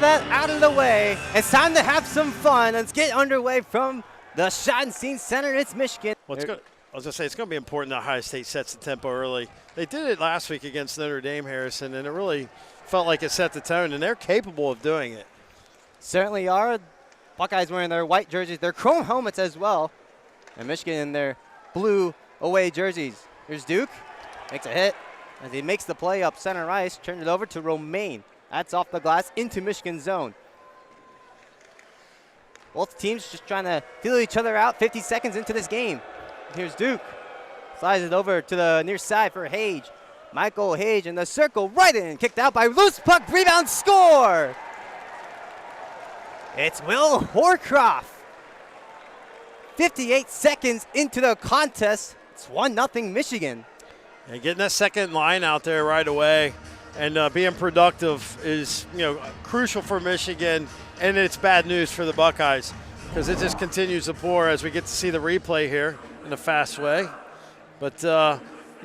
That out of the way. It's time to have some fun. Let's get underway from the Schottenstein Center. It's Michigan. Well, I was going to say, it's going to be important that Ohio State sets the tempo early. They did it last week against Notre Dame, Harrison, and it really felt like it set the tone, and they're capable of doing it. Certainly are. Buckeyes wearing their white jerseys, their chrome helmets as well. And Michigan in their blue away jerseys. Here's Duke. Makes a hit as he makes the play up center ice. Turns it over to Romaine. That's off the glass into Michigan zone. Both teams just trying to feel each other out 50 seconds into this game. Here's Duke. Slides it over to the near side for Hage. Michael Hage in the circle, right in. Kicked out by loose puck, rebound, score! It's Will Horcroft. 58 seconds into the contest. It's 1-0 Michigan. And getting that second line out there right away and being productive is, crucial for Michigan, and it's bad news for the Buckeyes because it just continues to pour as we get to see the replay here in a fast way. But,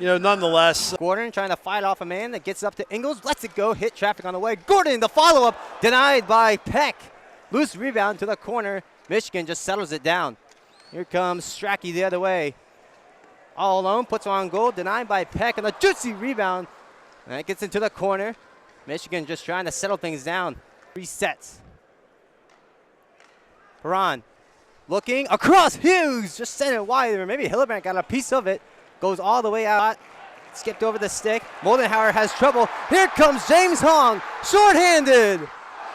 nonetheless. Gordon trying to fight off a man that gets up to Ingles, lets it go, hit traffic on the way. Gordon, the follow-up, denied by Peck. Loose rebound to the corner. Michigan just settles it down. Here comes Strachey the other way. All alone, puts on goal, denied by Peck, and a juicy rebound. And that gets into the corner. Michigan just trying to settle things down. Resets. Perron looking across Hughes, just sent it wide, or maybe Hillebrand got a piece of it. Goes all the way out, skipped over the stick. Moldenhauer has trouble. Here comes James Hong, shorthanded.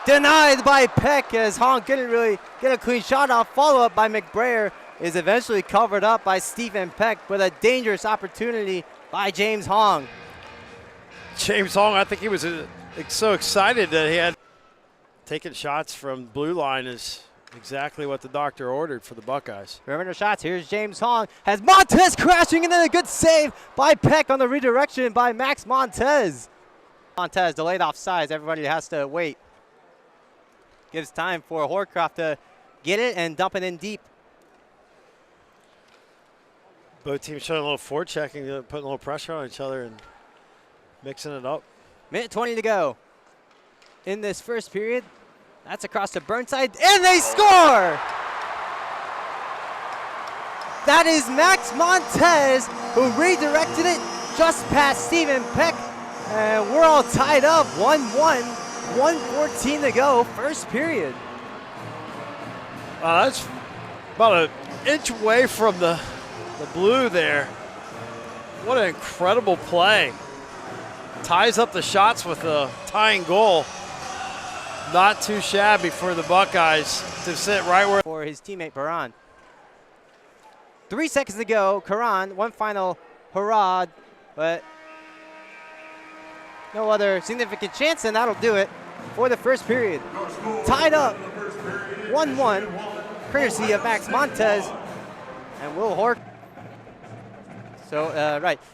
Denied by Peck as Hong couldn't really get a clean shot off. Follow-up by McBrayer is eventually covered up by Stephen Peck, but a dangerous opportunity by James Hong. James Hong, I think he was so excited that he had taken shots from blue line is exactly what the doctor ordered for the Buckeyes. Perimeter shots. Here's James Hong. Has Montez crashing, and then a good save by Peck on the redirection by Max Montez. Montez delayed offsides. Everybody has to wait. Gives time for Horcroft to get it and dump it in deep. Both teams showing a little forechecking, putting a little pressure on each other and mixing it up. Minute 20 to go in this first period. That's across to Burnside, and they score! That is Max Montez who redirected it just past Stephen Peck. And we're all tied up, 1-1, 1:14 to go, first period. That's about an inch away from the blue there. What an incredible play. Ties up the shots with a tying goal. Not too shabby for the Buckeyes to sit right where. For his teammate Perron. 3 seconds to go. Karan, one final hurrah, but no other significant chance, and that'll do it for the first period. Tied up 1-1, courtesy of Max Montez and Will Hork. So,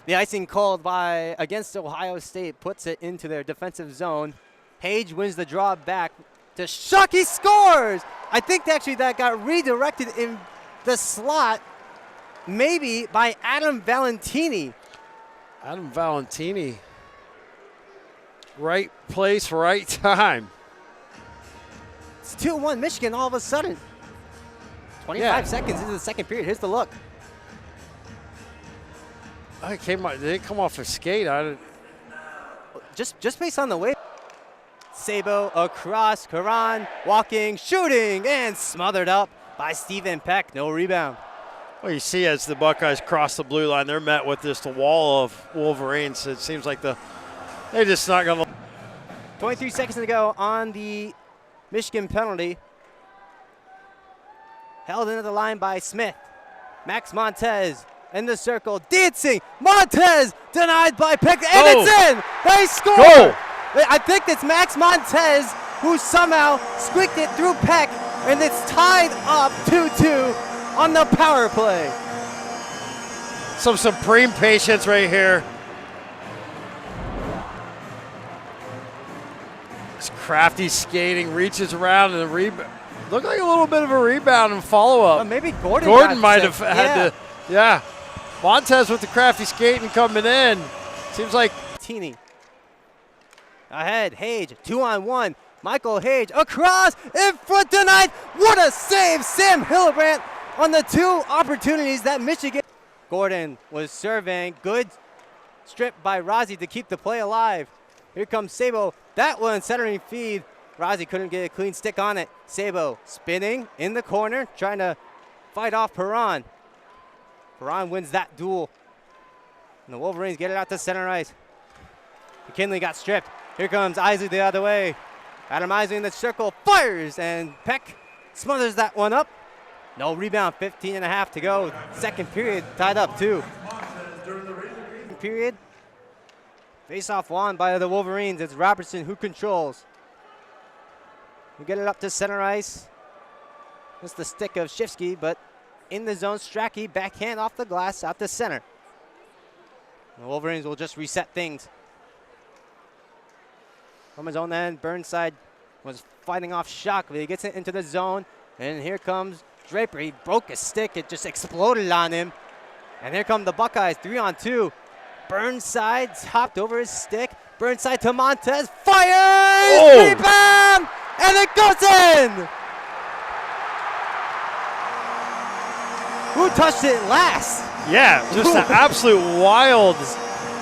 the icing called against Ohio State puts it into their defensive zone. Hage wins the draw back to Shuck. He scores! I think actually that got redirected in the slot, maybe by Adam Valentini. Adam Valentini. Right place, right time. It's 2-1 Michigan all of a sudden. 25 seconds into the second period. Here's the look. Did it come off a skate? Just based on the way. Sabo across, Karan walking, shooting, and smothered up by Stephen Peck. No rebound. Well, you see as the Buckeyes cross the blue line, they're met with just a wall of Wolverines. It seems like they're just not going to. 23 seconds to go on the Michigan penalty. Held into the line by Smith. Max Montez in the circle, dancing. Montez denied by Peck, and it's in. They score. Goal. I think it's Max Montez who somehow squeaked it through Peck, and it's tied up 2-2 on the power play. Some supreme patience right here. This crafty skating, reaches around and looked like a little bit of a rebound and follow-up. Well, maybe Gordon might have had to. Yeah. Montez with the crafty skating coming in. Seems like Teeny. Ahead, Hage, 2-on-1. Michael Hage across, in front tonight. What a save, Sam Hillebrand on the 2 opportunities that Michigan. Gordon was serving, good strip by Rozzi to keep the play alive. Here comes Sabo, that one centering feed. Rozzi couldn't get a clean stick on it. Sabo spinning in the corner, trying to fight off Perron. Perron wins that duel. And the Wolverines get it out to center ice. McKinley got stripped. Here comes Isley the other way. Adam Isley in the circle, fires, and Peck smothers that one up. No rebound, 15.5 to go. Second period, tied up 2. Period. Face-off won by the Wolverines. It's Robertson who controls. We get it up to center ice. It's the stick of Shifsky, but in the zone, Strachey backhand off the glass out to center. The Wolverines will just reset things. From his own end, Burnside was fighting off Shock, but he gets it into the zone. And here comes Draper. He broke his stick. It just exploded on him. And here come the Buckeyes, 3-on-2. Burnside hopped over his stick. Burnside to Montez. Fires! Oh. Rebound! And it goes in! Who touched it last? Yeah, just an absolute wild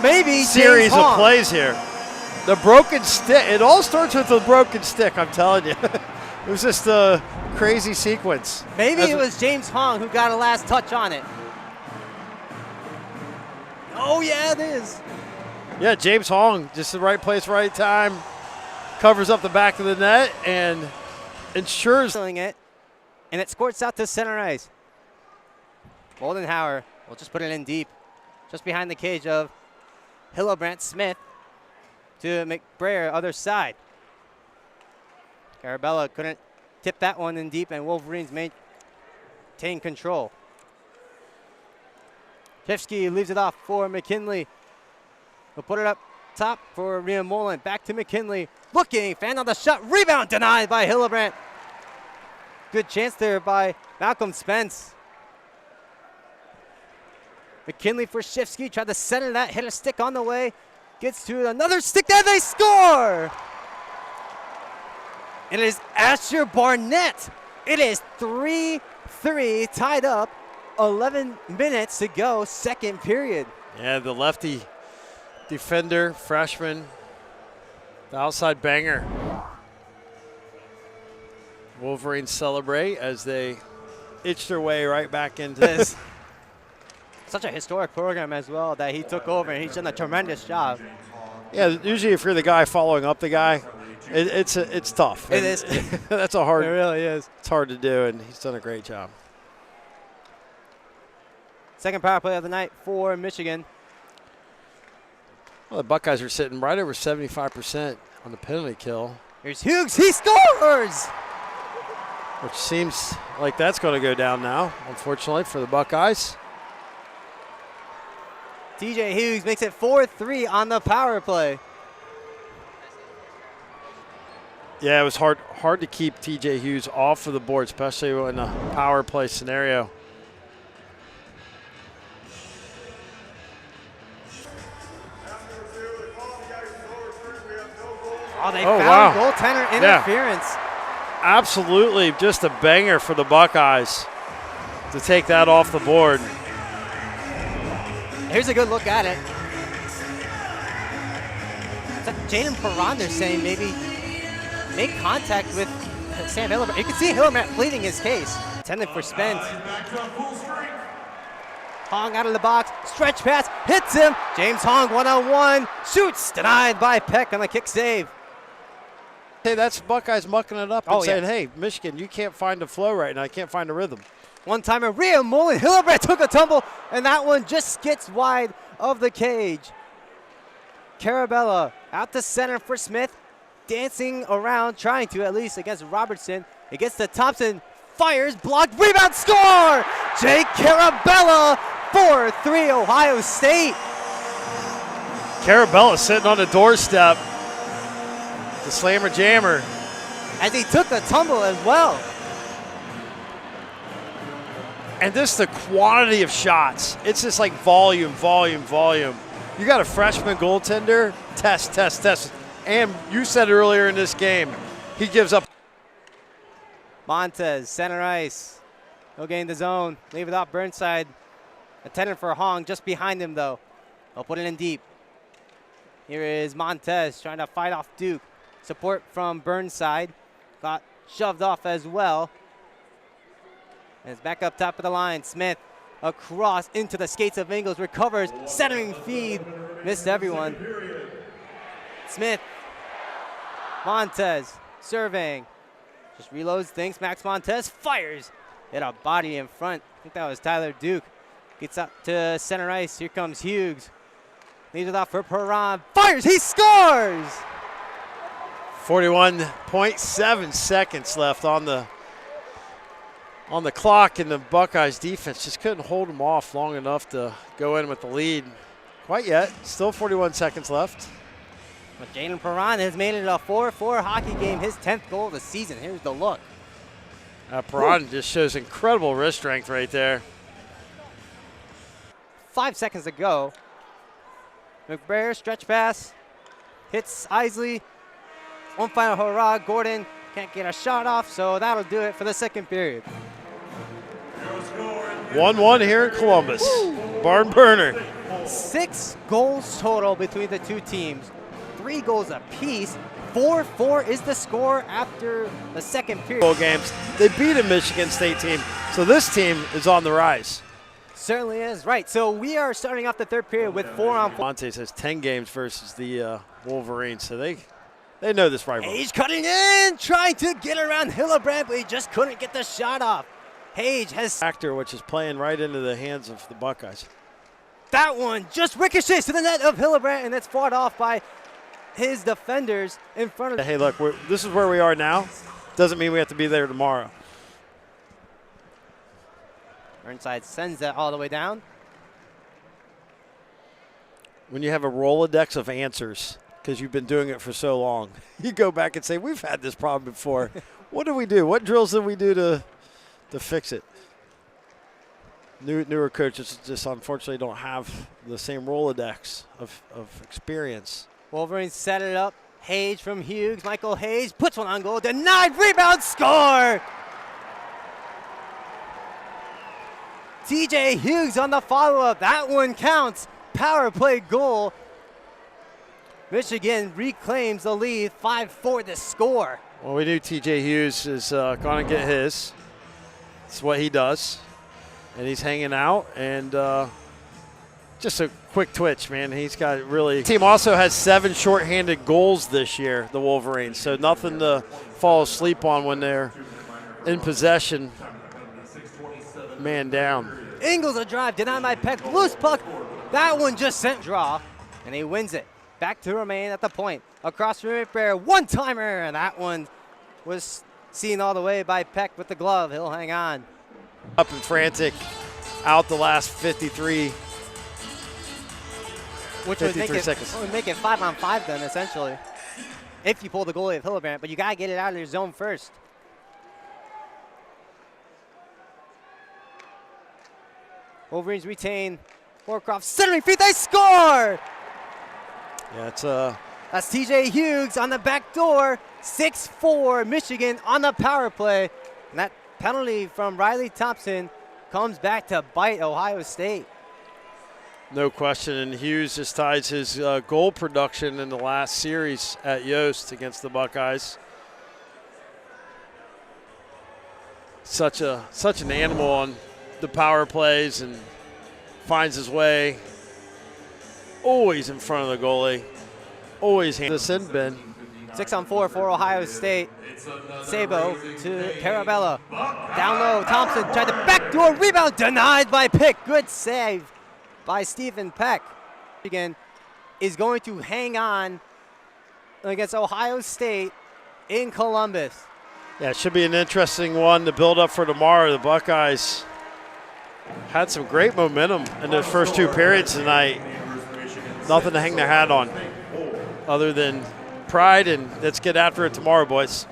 Maybe series James of Hong. plays here. The broken stick. It all starts with the broken stick, I'm telling you. It was just a crazy sequence. Maybe it was James Hong who got a last touch on it. Oh, yeah, it is. Yeah, James Hong, just the right place, right time. Covers up the back of the net and ensures. It, and it squirts out to center ice. Goldenhauer will just put it in deep, just behind the cage of Hillebrand Smith to McBrayer, other side. Carabella couldn't tip that one in deep, and Wolverines maintain control. Shifsky leaves it off for McKinley. He'll put it up top for Rhea Mullen. Back to McKinley. Looking, fan on the shot. Rebound denied by Hillebrand. Good chance there by Malcolm Spence. McKinley for Shifsky. Tried to center that. Hit a stick on the way. Gets to another stick there. They score! It is Asher Barnett. It is 3-3 tied up. 11 minutes to go, second period. Yeah, the lefty defender, freshman, the outside banger. Wolverines celebrate as they itch their way right back into this. Such a historic program as well that he took over, and he's done a tremendous job. Yeah, usually if you're the guy following up the guy, it's tough. It is. That's a hard. It really is. It's hard to do, and he's done a great job. Second power play of the night for Michigan. Well, the Buckeyes are sitting right over 75% on the penalty kill. Here's Hughes. He scores! Which seems like that's going to go down now, unfortunately, for the Buckeyes. TJ Hughes makes it 4-3 on the power play. Yeah, it was hard to keep TJ Hughes off of the board, especially in a power play scenario. Oh, they found goaltender interference. Yeah. Absolutely, just a banger for the Buckeyes to take that off the board. Here's a good look at it. It's like Jaden Perron, they're saying maybe make contact with Sam Hillebrand. You can see Hillebrand pleading his case. Intended for Spence. Hong out of the box, stretch pass, hits him. James Hong one-on-one, shoots, denied by Peck on the kick save. Hey, that's Buckeyes mucking it up and saying, hey, Michigan, you can't find the flow right now. I can't find a rhythm. One-timer, Rhea Mullen, Hillebrand took a tumble, and that one just skits wide of the cage. Carabella out to center for Smith, dancing around, trying to at least against Robertson. It gets to Thompson, fires, blocked, rebound, score! Jake Carabella, 4-3 Ohio State. Carabella sitting on the doorstep. The slammer jammer. As he took a tumble as well. And just the quantity of shots. It's just like volume, volume, volume. You got a freshman goaltender, test. And you said earlier in this game, he gives up. Montez, center ice. He'll gain the zone. Leave it off Burnside. Attendant for Hong just behind him, though. He'll put it in deep. Here is Montez trying to fight off Duke. Support from Burnside. Got shoved off as well. And it's back up top of the line. Smith across into the skates of Ingles. Recovers. Centering feed. Missed everyone. Smith. Montez serving. Just reloads things. Max Montez fires. Hit a body in front. I think that was Tyler Duke. Gets up to center ice. Here comes Hughes. Leaves it off for Perron. Fires. He scores! 41.7 seconds left on the clock, and the Buckeyes defense just couldn't hold them off long enough to go in with the lead. Quite yet. Still 41 seconds left. But Jalen Perron has made it a 4-4 hockey game, his 10th goal of the season. Here's the look. Perron just shows incredible wrist strength right there. 5 seconds to go. McBrayer, stretch pass. Hits Isley. One final hurrah. Gordon can't get a shot off, so that'll do it for the second period. 1-1 here in Columbus. Barn burner. 6 goals total between the two teams. 3 goals apiece. 4-4 is the score after the second period. Games. They beat a Michigan State team, so this team is on the rise. Certainly is. Right, so we are starting off the third period with 4-on-4. Montes has 10 games versus the Wolverines, so they know this rivalry. Hage cutting in, trying to get around Hillebrand, but he just couldn't get the shot off. Hage has factor, which is playing right into the hands of the Buckeyes. That one just ricochets to the net of Hillebrand, and it's fought off by his defenders in front of. Hey, look, this is where we are now. Doesn't mean we have to be there tomorrow. Burnside sends that all the way down. When you have a Rolodex of answers, because you've been doing it for so long, you go back and say, we've had this problem before. What do we do? What drills did we do to fix it? Newer coaches just unfortunately don't have the same Rolodex of experience. Wolverines set it up. Hage from Hughes. Michael Hage puts one on goal. Denied. Rebound. Score. TJ Hughes on the follow-up. That one counts. Power play goal. Michigan reclaims the lead. 5-4 to score. Well, we knew TJ Hughes is going to get his. It's what he does. And he's hanging out, and just a quick twitch, man. He's got really. The team also has 7 shorthanded goals this year, the Wolverines, so nothing to fall asleep on when they're in possession. Man down. Ingles a drive, denied by Peck. Loose puck. That one just sent draw, and he wins it. Back to remain at the point. Across from Repair, one-timer, and that one was seen all the way by Peck with the glove. He'll hang on. Up and frantic, out the last 53. Which would make it 5-on-5 then, essentially, if you pull the goalie of Hillebrand. But you got to get it out of your zone first. Wolverines retain. Horcroft centering feed. They score! Yeah, that's TJ Hughes on the back door. 6-4 Michigan on the power play. And that penalty from Riley Thompson comes back to bite Ohio State. No question, and Hughes just ties his goal production in the last series at Yost against the Buckeyes. Such an animal on the power plays and finds his way. Always in front of the goalie. Always hand this in, Ben. 6-on-4 for Ohio State. Sabo to Carabella. Down low, Thompson tried to backdoor rebound, denied by Pick. Good save by Stephen Peck. Michigan is going to hang on against Ohio State in Columbus. Yeah, it should be an interesting one to build up for tomorrow. The Buckeyes had some great momentum in the first 2 periods tonight. Nothing to hang their hat on other than pride, and let's get after it tomorrow, boys.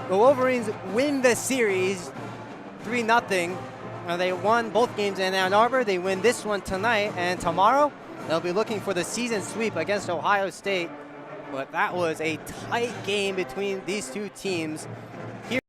The Wolverines win the series 3-0. They won both games in Ann Arbor. They win this one tonight, and tomorrow they'll be looking for the season sweep against Ohio State But that was a tight game between these two teams. Here